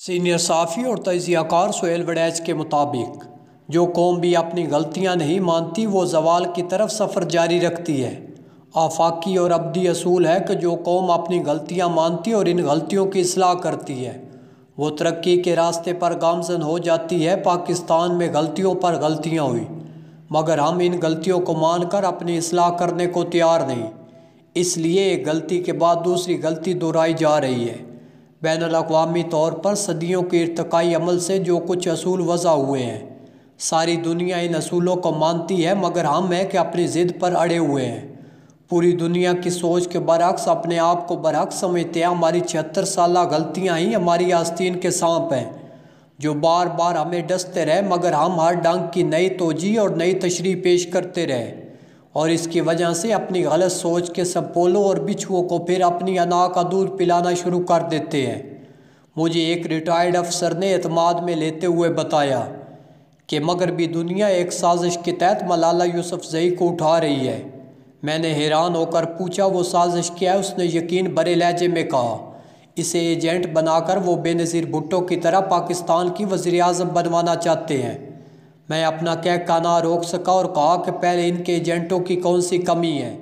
Senior صحافی اور تجزیہ کار سہیل وڑیچ کے مطابق جو قوم بھی اپنی غلطیاں نہیں مانتی وہ زوال کی طرف سفر جاری رکھتی ہے۔ آفاقی اور ابدی اصول ہے کہ جو قوم اپنی غلطیاں مانتی اور ان غلطیوں کی اصلاح کرتی ہے وہ ترقی کے راستے پر گامزن ہو جاتی ہے۔ پاکستان میں غلطیوں پر غلطیاں ہوئی مگر ہم ان غلطیوں کو مان کر اپنی اصلاح کرنے کو تیار نہیں، اس لیے ایک غلطی کے بعد دوسری غلطی دہرائی جا رہی ہے۔ بین الاقوامی طور پر صدیوں کے ارتقائی عمل سے جو کچھ اصول وضع ہوئے ہیں ساری دنیا ان اصولوں کو مانتی ہے مگر ہم ہیں کہ اپنی ضد پر اڑے ہوئے ہیں۔ پوری دنیا کی سوچ کے برعکس اپنے آپ کو برحق سمجھتے ہیں۔ ہماری 76 سالہ غلطیاں ہی ہماری آستین کے سانپ ہیں جو بار بار ہمیں ڈستے رہے مگر ہم ہر ڈنگ کی نئی توجیہ اور نئی تشریح پیش کرتے رہے اور اس کی وجہ سے اپنی غلط سوچ کے سپولوں اور بچھوؤں کو پھر اپنی انا کا دودھ پلانا شروع کر دیتے ہیں۔ مجھے ایک ریٹائرڈ افسر نے اعتماد میں لیتے ہوئے بتایا کہ مغربی دنیا ایک سازش کے تحت ملالہ یوسفزئی کو اٹھا رہی ہے۔ میں نے حیران ہو کر پوچھا وہ سازش کیا ہے؟ اس نے یقین بھرے لہجے میں کہا اسے ایجنٹ بنا کر وہ بے نظیر بھٹو کی طرح پاکستان کی وزیر اعظم بنوانا چاہتے ہیں۔ میں اپنا کہہ نہ روک سکا اور کہا کہ پہلے ان کے ایجنٹوں کی کون سی کمی ہے؟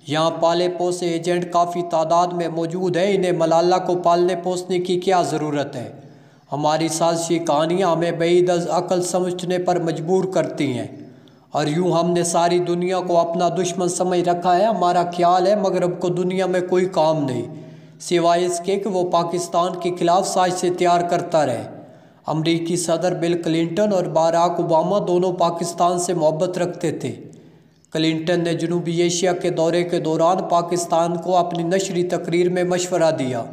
یہاں پالے پوسے ایجنٹ کافی تعداد میں موجود ہیں، انہیں ملالہ کو پالنے پوسنے کی کیا ضرورت ہے؟ ہماری سازشی کہانیاں ہمیں بعید از عقل سمجھنے پر مجبور کرتی ہیں اور یوں ہم نے ساری دنیا کو اپنا دشمن سمجھ رکھا ہے۔ ہمارا خیال ہے مغرب کو دنیا میں کوئی کام نہیں سوائے اس کے کہ وہ پاکستان کے خلاف سازشیں تیار کرتا رہے۔ امریکی صدر بل کلنٹن اور باراک اوباما دونوں پاکستان سے محبت رکھتے تھے۔ کلنٹن نے جنوبی ایشیا کے دورے کے دوران پاکستان کو اپنی نشری تقریر میں مشورہ دیا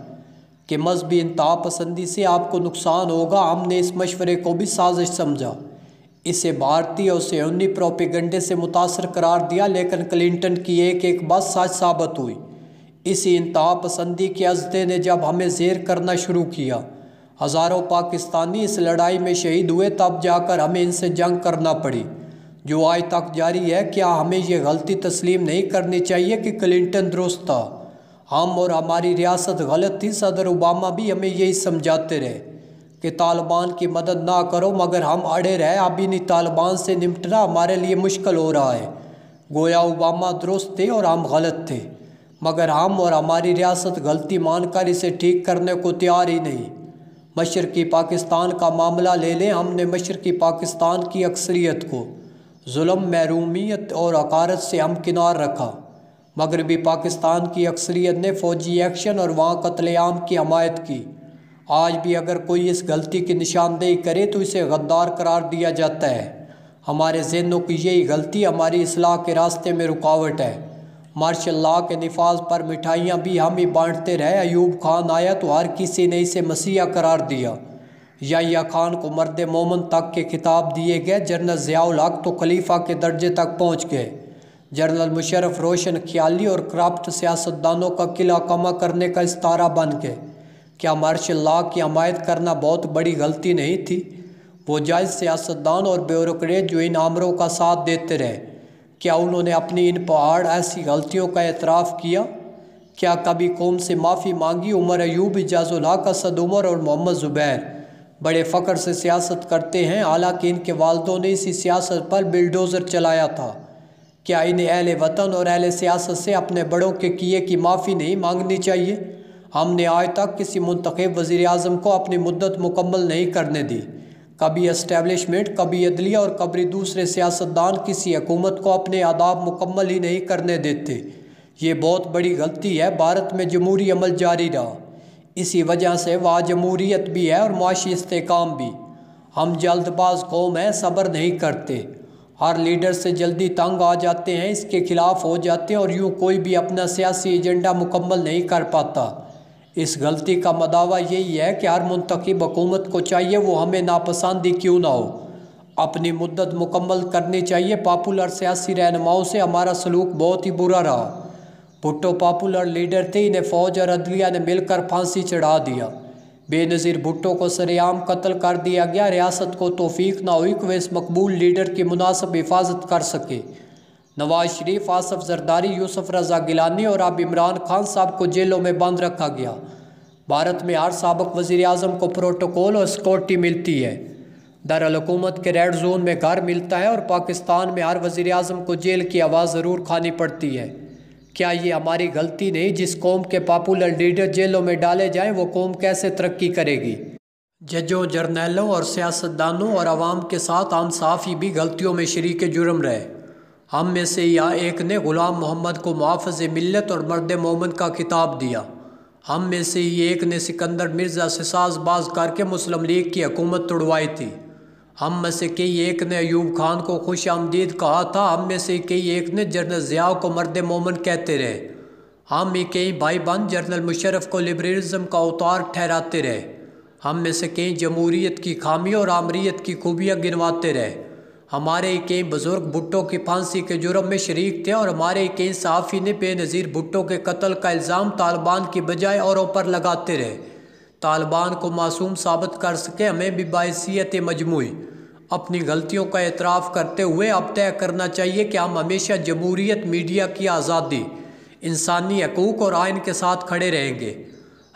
کہ مذہبی انتہا پسندی سے آپ کو نقصان ہوگا۔ ہم نے اس مشورے کو بھی سازش سمجھا، اسے بھارتی اور صہیونی پروپیگنڈے سے متاثر قرار دیا، لیکن کلنٹن کی ایک بات سچ ثابت ہوئی۔ اسی انتہا پسندی کے عضدے نے جب ہمیں زیر کرنا شروع کیا، ہزاروں پاکستانی اس لڑائی میں شہید ہوئے، تب جا کر ہمیں ان سے جنگ کرنا پڑی جو آج تک جاری ہے۔ کیا ہمیں یہ غلطی تسلیم نہیں کرنی چاہیے کہ کلنٹن درست تھا، ہم اور ہماری ریاست غلط تھی؟ صدر اوباما بھی ہمیں یہی سمجھاتے رہے کہ طالبان کی مدد نہ کرو مگر ہم اڑے رہے۔ اب انہیں طالبان سے نمٹنا ہمارے لیے مشکل ہو رہا ہے۔ گویا اوباما درست تھے اور ہم غلط تھے مگر ہم اور ہماری ریاست غلطی مان کر اسے ٹھیک کرنے کو تیار ہی نہیں۔ مشرقی پاکستان کا معاملہ لے لیں، ہم نے مشرقی پاکستان کی اکثریت کو ظلم، محرومیت اور حقارت سے ہمکنار رکھا۔ مغربی پاکستان کی اکثریت نے فوجی ایکشن اور وہاں قتل عام کی حمایت کی۔ آج بھی اگر کوئی اس غلطی کی نشاندہی کرے تو اسے غدار قرار دیا جاتا ہے۔ ہمارے ذہنوں کی یہی غلطی ہماری اصلاح کے راستے میں رکاوٹ ہے۔ مارشل لاء کے نفاذ پر مٹھائیاں بھی ہم ہی بانٹتے رہے۔ ایوب خان آیا تو ہر کسی نے اسے مسیحا قرار دیا۔ یحییٰ خان کو مرد مومن تک کے خطاب دیے گئے۔ جنرل ضیاء الحق تو خلیفہ کے درجے تک پہنچ گئے۔ جنرل مشرف روشن خیالی اور کرپٹ سیاستدانوں کا قلعہ کما کرنے کا استعارہ بن گئے۔ کیا مارشل لاء کی حمایت کرنا بہت بڑی غلطی نہیں تھی؟ وہ جائز سیاستدان اور بیوروکریٹ جو ان آمروں کا ساتھ دیتے رہے، کیا انہوں نے اپنی ان پہاڑ ایسی غلطیوں کا اعتراف کیا؟ کیا کبھی قوم سے معافی مانگی؟ عمر ایوب، اعجاز الحق، اسد عمر اور محمد زبیر بڑے فخر سے سیاست کرتے ہیں، حالانکہ ان کے والدوں نے اسی سیاست پر بلڈوزر چلایا تھا۔ کیا انہیں اہل وطن اور اہل سیاست سے اپنے بڑوں کے کیے کی معافی نہیں مانگنی چاہیے؟ ہم نے آج تک کسی منتخب وزیر اعظم کو اپنی مدت مکمل نہیں کرنے دی۔ کبھی اسٹیبلشمنٹ، کبھی عدلیہ اور کبھی دوسرے سیاستدان کسی حکومت کو اپنے آداب مکمل ہی نہیں کرنے دیتے۔ یہ بہت بڑی غلطی ہے۔ بھارت میں جمہوری عمل جاری رہا، اسی وجہ سے وہاں جمہوریت بھی ہے اور معاشی استحکام بھی۔ ہم جلد باز قوم ہیں، صبر نہیں کرتے، ہر لیڈر سے جلدی تنگ آ جاتے ہیں، اس کے خلاف ہو جاتے ہیں اور یوں کوئی بھی اپنا سیاسی ایجنڈا مکمل نہیں کر پاتا۔ اس غلطی کا مداوع یہی ہے کہ ہر منتخب حکومت کو چاہیے وہ ہمیں ناپسند ہی کیوں نہ ہو، اپنی مدت مکمل کرنی چاہیے۔ پاپولر سیاسی رہنماؤں سے ہمارا سلوک بہت ہی برا رہا۔ بھٹو پاپولر لیڈر تھے، انہیں فوج اور عدلیہ نے مل کر پھانسی چڑھا دیا۔ بے نظیر بھٹو کو سرِ عام قتل کر دیا گیا۔ ریاست کو توفیق نہ ہوئی کہ وہ اس مقبول لیڈر کی مناسب حفاظت کر سکے۔ نواز شریف، آصف زرداری، یوسف رضا گیلانی اور اب عمران خان صاحب کو جیلوں میں بند رکھا گیا۔ بھارت میں ہر سابق وزیر اعظم کو پروٹوکول اور سیکورٹی ملتی ہے۔ دارالحکومت کے ریڈ زون میں گھر ملتا ہے اور پاکستان میں ہر وزیر اعظم کو جیل کی آواز ضرور کھانی پڑتی ہے۔ کیا یہ ہماری غلطی نہیں؟ جس قوم کے پاپولر لیڈر جیلوں میں ڈالے جائیں وہ قوم کیسے ترقی کرے گی؟ ججوں، جرنیلوں اور سیاستدانوں اور عوام کے ساتھ ہم صحافی بھی غلطیوں میں شریک جرم رہے۔ ہم میں سے یا ایک نے غلام محمد کو محافظ ملت اور مرد مومن کا خطاب دیا۔ ہم میں سے ایک نے سکندر مرزا سے ساز باز کر کے مسلم لیگ کی حکومت توڑوائی تھی۔ ہم میں سے کئی ایک نے ایوب خان کو خوش آمدید کہا تھا۔ ہم میں سے کئی ایک نے جنرل ضیاء کو مرد مومن کہتے رہے۔ ہم میں کئی بھائی بند جنرل مشرف کو لبرلزم کا اوتار ٹھہراتے رہے۔ ہم میں سے کئی جمہوریت کی خامیوں اور آمریت کی خوبیاں گنواتے رہے۔ ہمارے کئی بزرگ بھٹو کی پھانسی کے جرم میں شریک تھے اور ہمارے کئی صحافی نے بے نظیر بھٹو کے قتل کا الزام طالبان کی بجائے اوروں پر لگاتے رہے۔ طالبان کو معصوم ثابت کر سکے۔ ہمیں بھی بحیثیت مجموعی اپنی غلطیوں کا اعتراف کرتے ہوئے اب طے کرنا چاہیے کہ ہم ہمیشہ جمہوریت، میڈیا کی آزادی، انسانی حقوق اور آئین کے ساتھ کھڑے رہیں گے۔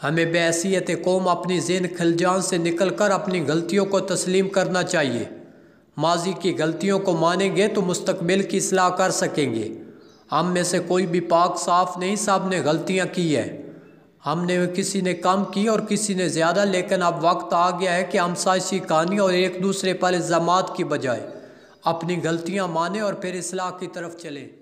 ہمیں بحیثیت قوم اپنی ذہن خلجان سے نکل کر اپنی غلطیوں کو تسلیم کرنا چاہیے۔ ماضی کی غلطیوں کو مانیں گے تو مستقبل کی اصلاح کر سکیں گے۔ ہم میں سے کوئی بھی پاک صاف نہیں، سب نے غلطیاں کی ہیں۔ ہم نے کسی نے کم کی اور کسی نے زیادہ، لیکن اب وقت آ گیا ہے کہ ہم سائنسی کہانی اور ایک دوسرے پر الزامات کی بجائے اپنی غلطیاں مانیں اور پھر اصلاح کی طرف چلیں۔